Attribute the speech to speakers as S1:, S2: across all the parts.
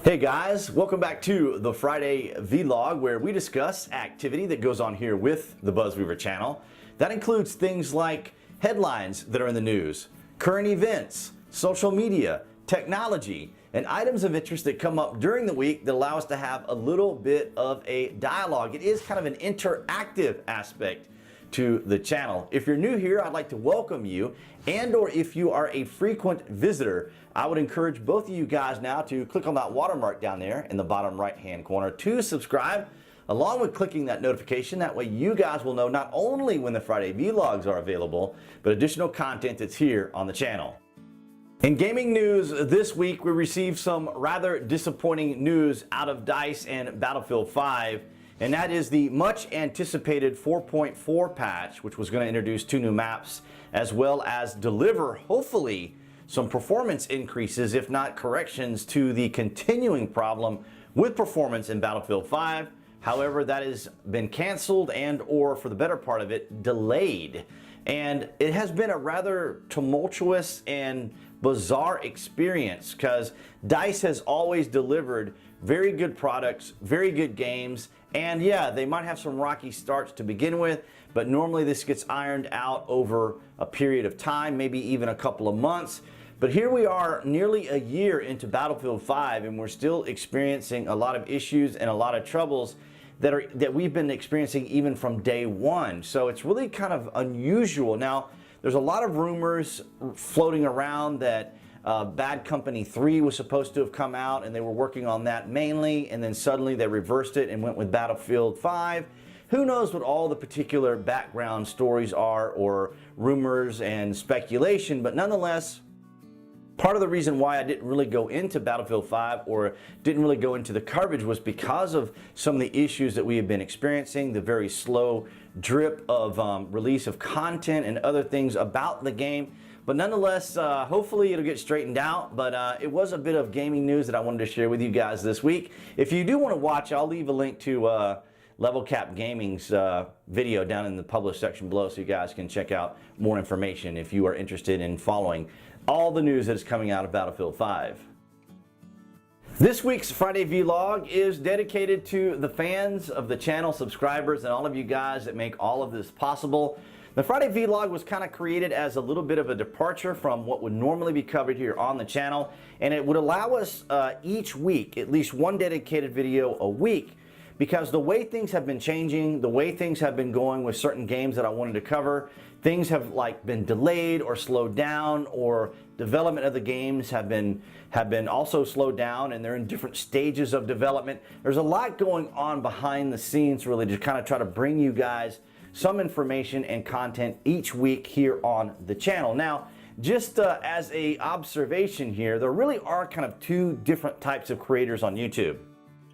S1: Hey guys, welcome back to the Friday vlog where we discuss activity that goes on here with the BuzWeaver channel. That includes things like headlines that are in the news, current events, social media, technology, and items of interest that come up during the week that allow us to have a little bit of a dialogue. It is kind of an interactive aspect to the channel. If you're new here, I'd like to welcome you, and or if you are a frequent visitor, I would encourage both of you guys now to click on that watermark down there in the bottom right hand corner to subscribe, along with clicking that notification. That way you guys will know not only when the Friday vlogs are available, but additional content that's here on the channel. In gaming news this week, we received some rather disappointing news out of DICE and Battlefield 5. And that is the much anticipated 4.4 patch, which was going to introduce 2 new maps, as well as deliver, hopefully, some performance increases, if not corrections, to the continuing problem with performance in Battlefield 5. However, that has been canceled and or, for the better part of it, delayed. And it has been a rather tumultuous and bizarre experience because DICE has always delivered very good products, very good games, and yeah, they might have some rocky starts to begin with, but normally this gets ironed out over a period of time, maybe even a couple of months. But here we are nearly a year into Battlefield 5 and we're still experiencing a lot of issues and a lot of troubles that we've been experiencing even from day one. So it's really kind of unusual. Now, there's a lot of rumors floating around that Bad Company 3 was supposed to have come out and they were working on that mainly, and then suddenly they reversed it and went with Battlefield 5. Who knows what all the particular background stories are, or rumors and speculation, but nonetheless, part of the reason why I didn't really go into Battlefield 5 or didn't really go into the coverage was because of some of the issues that we have been experiencing, the very slow drip of release of content and other things about the game. But nonetheless, hopefully it'll get straightened out. But it was a bit of gaming news that I wanted to share with you guys this week. If you do want to watch, I'll leave a link to Level Cap Gaming's video down in the published section below so you guys can check out more information if you are interested in following all the news that is coming out of Battlefield 5. This week's Friday vlog is dedicated to the fans of the channel, subscribers, and all of you guys that make all of this possible. The Friday vlog was kind of created as a little bit of a departure from what would normally be covered here on the channel, and it would allow us each week at least one dedicated video a week, because the way things have been changing, the way things have been going with certain games that I wanted to cover, things have been delayed or slowed down, or development of the games have been also slowed down, and they're in different stages of development. There's a lot going on behind the scenes really to kind of try to bring you guys some information and content each week here on the channel. Now, just as a observation here, there really are kind of 2 different types of creators on YouTube.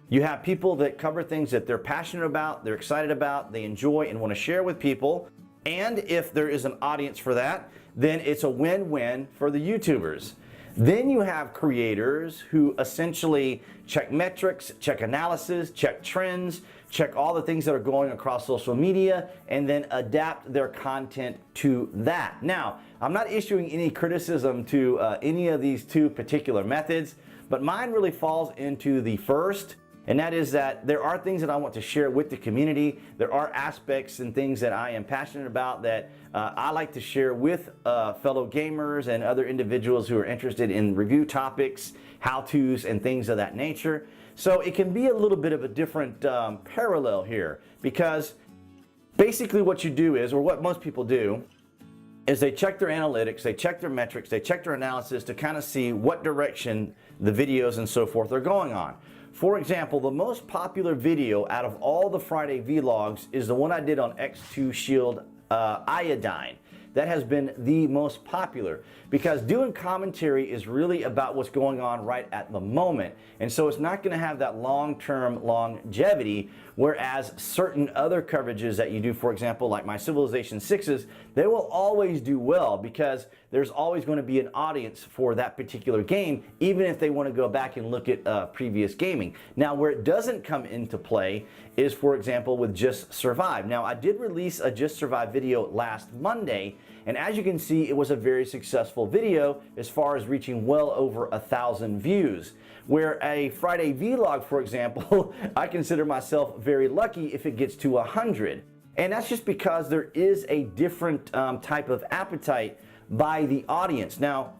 S1: You have people that cover things that they're passionate about, they're excited about, they enjoy and want to share with people. And if there is an audience for that, then it's a win-win for the YouTubers. Then you have creators who essentially check metrics, check analysis, check trends, check all the things that are going across social media, and then adapt their content to that. Now, I'm not issuing any criticism to any of these 2 particular methods, but mine really falls into the first. And that is that there are things that I want to share with the community. There are aspects and things that I am passionate about that I like to share with fellow gamers and other individuals who are interested in review topics, how-tos, and things of that nature. So it can be a little bit of a different parallel here, because basically what you do is, or what most people do, is they check their analytics, they check their metrics, they check their analysis to kind of see what direction the videos and so forth are going on. For example, the most popular video out of all the Friday vlogs is the one I did on X2 Shield Iodine. That has been the most popular because doing commentary is really about what's going on right at the moment. And so it's not going to have that long-term longevity, whereas certain other coverages that you do, for example, like my Civilization 6s, they will always do well because there's always going to be an audience for that particular game, even if they want to go back and look at previous gaming. Now, where it doesn't come into play is, for example, with Just Survive. Now, I did release a Just Survive video last Monday, and as you can see, it was a very successful video as far as reaching well over 1,000 views. Where a Friday vlog, for example, I consider myself very lucky if it gets to 100. And that's just because there is a different type of appetite by the audience. Now,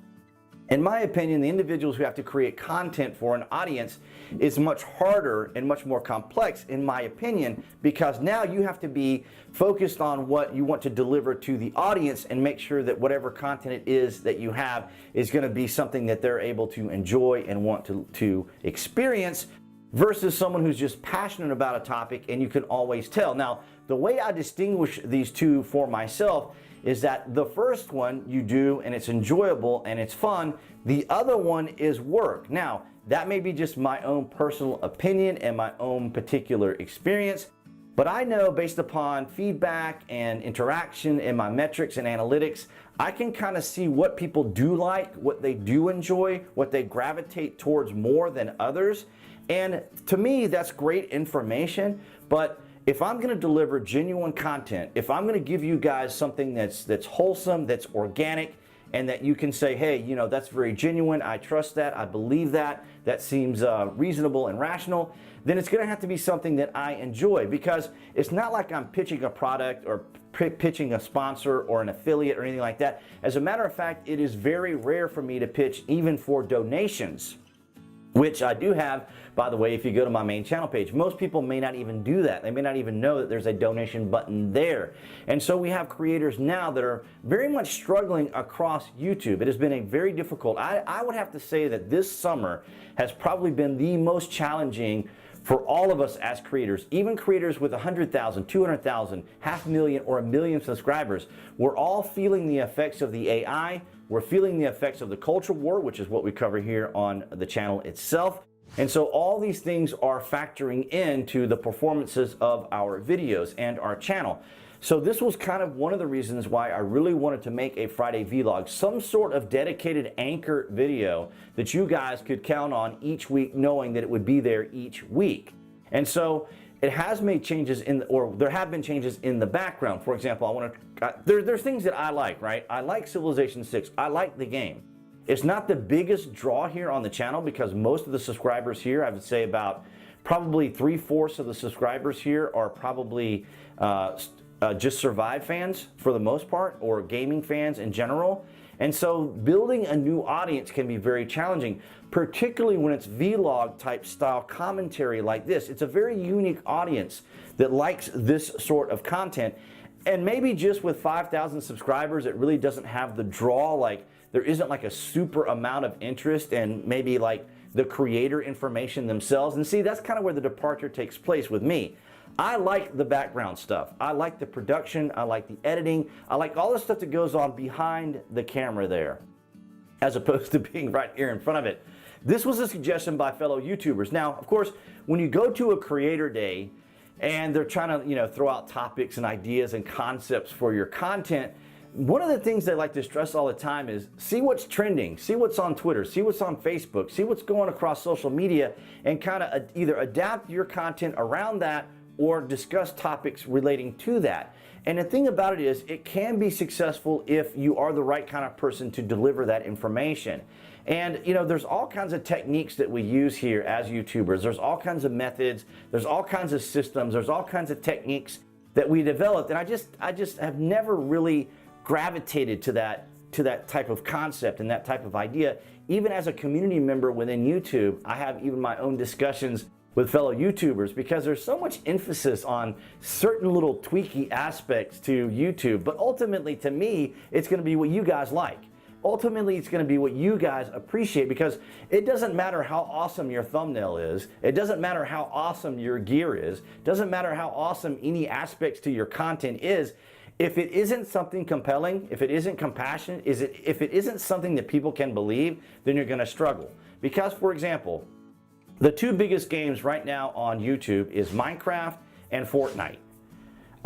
S1: in my opinion, the individuals who have to create content for an audience is much harder and much more complex, in my opinion, because now you have to be focused on what you want to deliver to the audience and make sure that whatever content it is that you have is going to be something that they're able to enjoy and want to experience, versus someone who's just passionate about a topic and you can always tell. Now, the way I distinguish these two for myself is that the first one you do and it's enjoyable and it's fun. The other one is work. Now, that may be just my own personal opinion and my own particular experience, but I know based upon feedback and interaction and my metrics and analytics, I can kind of see what people do like, what they do enjoy, what they gravitate towards more than others. And to me, that's great information, but if I'm going to deliver genuine content, if I'm going to give you guys something that's wholesome, that's organic, and that you can say, hey, you know, that's very genuine, I trust that, I believe that, that seems reasonable and rational, then it's going to have to be something that I enjoy, because it's not like I'm pitching a product or pitching a sponsor or an affiliate or anything like that. As a matter of fact, it is very rare for me to pitch even for donations, which I do have, by the way, if you go to my main channel page. Most people may not even do that. They may not even know that there's a donation button there. And so we have creators now that are very much struggling across YouTube. It has been a very difficult, I would have to say that this summer has probably been the most challenging for all of us as creators, even creators with 100,000, 200,000, 500,000, or 1 million subscribers. We're all feeling the effects of the AI. We're feeling the effects of the culture war, which is what we cover here on the channel itself. And so all these things are factoring into the performances of our videos and our channel. So this was kind of one of the reasons why I really wanted to make a Friday vlog, some sort of dedicated anchor video that you guys could count on each week, knowing that it would be there each week. And so it has made changes there have been changes in the background. For example, there's things that I like, right? I like Civilization 6. I like the game. It's not the biggest draw here on the channel because most of the subscribers here, I would say about probably 3/4 of the subscribers here are probably Just Survive fans for the most part, or gaming fans in general. And so building a new audience can be very challenging, particularly when it's vlog type style commentary like this. It's a very unique audience that likes this sort of content. And maybe just with 5,000 subscribers, it really doesn't have the draw, like there isn't like a super amount of interest and maybe like the creator information themselves. And see, that's kind of where the departure takes place with me. I like the background stuff. I like the production. I like the editing. I like all the stuff that goes on behind the camera there, as opposed to being right here in front of it. This was a suggestion by fellow YouTubers. Now, of course, when you go to a creator day and they're trying to, throw out topics and ideas and concepts for your content, one of the things they like to stress all the time is see what's trending, see what's on Twitter, see what's on Facebook, see what's going across social media, and kind of either adapt your content around that or discuss topics relating to that. And the thing about it is, it can be successful if you are the right kind of person to deliver that information. And there's all kinds of techniques that we use here as YouTubers. There's all kinds of methods, there's all kinds of systems, there's all kinds of techniques that we developed. And I just have never really gravitated to that type of concept and that type of idea. Even as a community member within YouTube, I have even my own discussions with fellow YouTubers because there's so much emphasis on certain little tweaky aspects to YouTube. But ultimately, to me, it's going to be what you guys like. Ultimately, it's going to be what you guys appreciate, because it doesn't matter how awesome your thumbnail is. It doesn't matter how awesome your gear is. It doesn't matter how awesome any aspects to your content is. If it isn't something compelling, if it isn't compassionate, if it isn't something that people can believe, then you're going to struggle. Because, for example, the two biggest games right now on YouTube is Minecraft and Fortnite.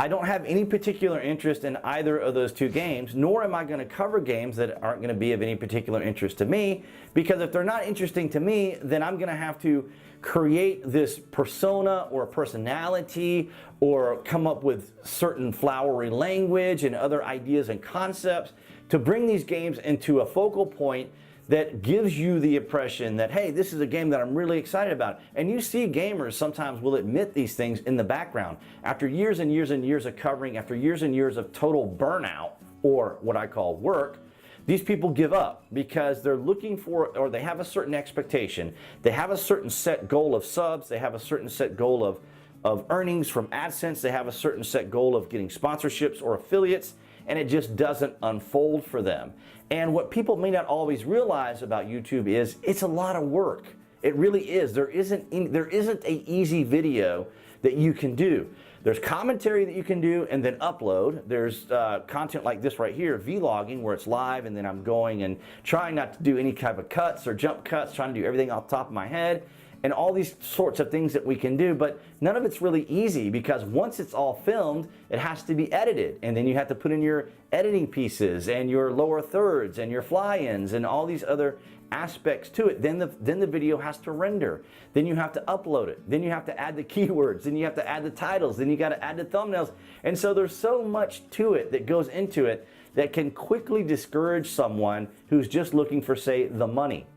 S1: I don't have any particular interest in either of those two games, nor am I going to cover games that aren't going to be of any particular interest to me, because if they're not interesting to me, then I'm going to have to create this persona or personality or come up with certain flowery language and other ideas and concepts to bring these games into a focal point that gives you the impression that, hey, this is a game that I'm really excited about. And you see gamers sometimes will admit these things in the background. After years and years and years of covering, after years and years of total burnout, or what I call work, these people give up because they're looking for, or they have a certain expectation. They have a certain set goal of subs. They have a certain set goal of earnings from AdSense. They have a certain set goal of getting sponsorships or affiliates, and it just doesn't unfold for them. And what people may not always realize about YouTube is it's a lot of work. It really is. There isn't an easy video that you can do. There's commentary that you can do and then upload. There's content like this right here, vlogging, where it's live and then I'm going and trying not to do any type of cuts or jump cuts, trying to do everything off the top of my head, and all these sorts of things that we can do, but none of it's really easy because once it's all filmed, it has to be edited, and then you have to put in your editing pieces and your lower thirds and your fly-ins and all these other aspects to it. Then the video has to render. Then you have to upload it. Then you have to add the keywords. Then you have to add the titles. Then you got to add the thumbnails. And so there's so much to it that goes into it that can quickly discourage someone who's just looking for, say, the money,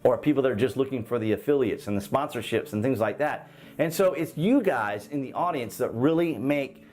S1: or people that are just looking for the affiliates and the sponsorships and things like that. And so it's you guys in the audience that really make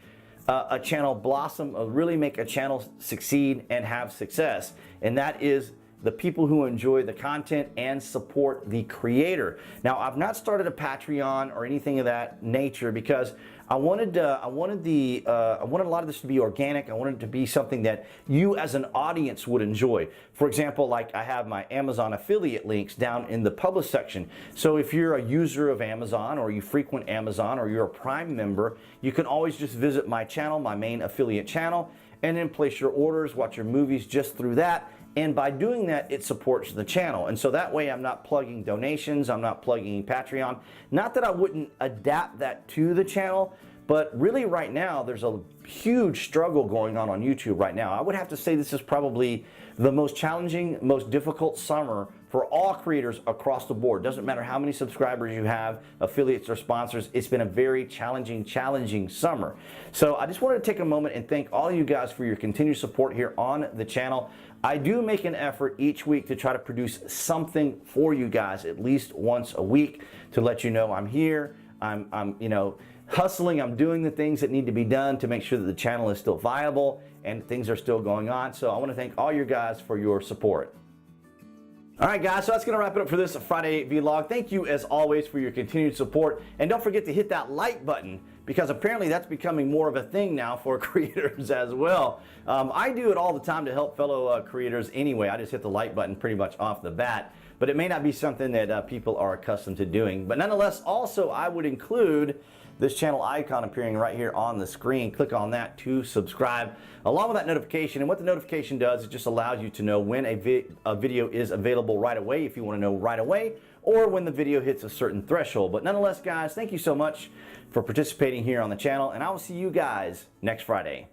S1: a channel blossom, really make a channel succeed and have success. And that is the people who enjoy the content and support the creator. Now, I've not started a Patreon or anything of that nature because I wanted a lot of this to be organic. I wanted it to be something that you as an audience would enjoy. For example, like I have my Amazon affiliate links down in the publish section. So if you're a user of Amazon, or you frequent Amazon, or you're a Prime member, you can always just visit my channel, my main affiliate channel, and then place your orders, watch your movies just through that. And by doing that, it supports the channel. And so that way I'm not plugging donations, I'm not plugging Patreon. Not that I wouldn't adapt that to the channel, but really right now there's a huge struggle going on YouTube right now. I would have to say this is probably the most challenging, most difficult summer for all creators across the board. Doesn't matter how many subscribers you have, affiliates or sponsors, it's been a very challenging summer. So I just wanted to take a moment and thank all of you guys for your continued support here on the channel. I do make an effort each week to try to produce something for you guys at least once a week to let you know I'm here, I'm hustling, I'm doing the things that need to be done to make sure that the channel is still viable and things are still going on. So I want to thank all you guys for your support. All right, guys, so that's going to wrap it up for this Friday vlog. Thank you, as always, for your continued support. And don't forget to hit that like button, because apparently that's becoming more of a thing now for creators as well. I do it all the time to help fellow creators anyway. I just hit the like button pretty much off the bat. But it may not be something that people are accustomed to doing. But nonetheless, also, I would include this channel icon appearing right here on the screen. Click on that to subscribe, along with that notification. And what the notification does, it just allows you to know when a video is available right away, if you want to know right away, or when the video hits a certain threshold. But nonetheless, guys, thank you so much for participating here on the channel, and I will see you guys next Friday.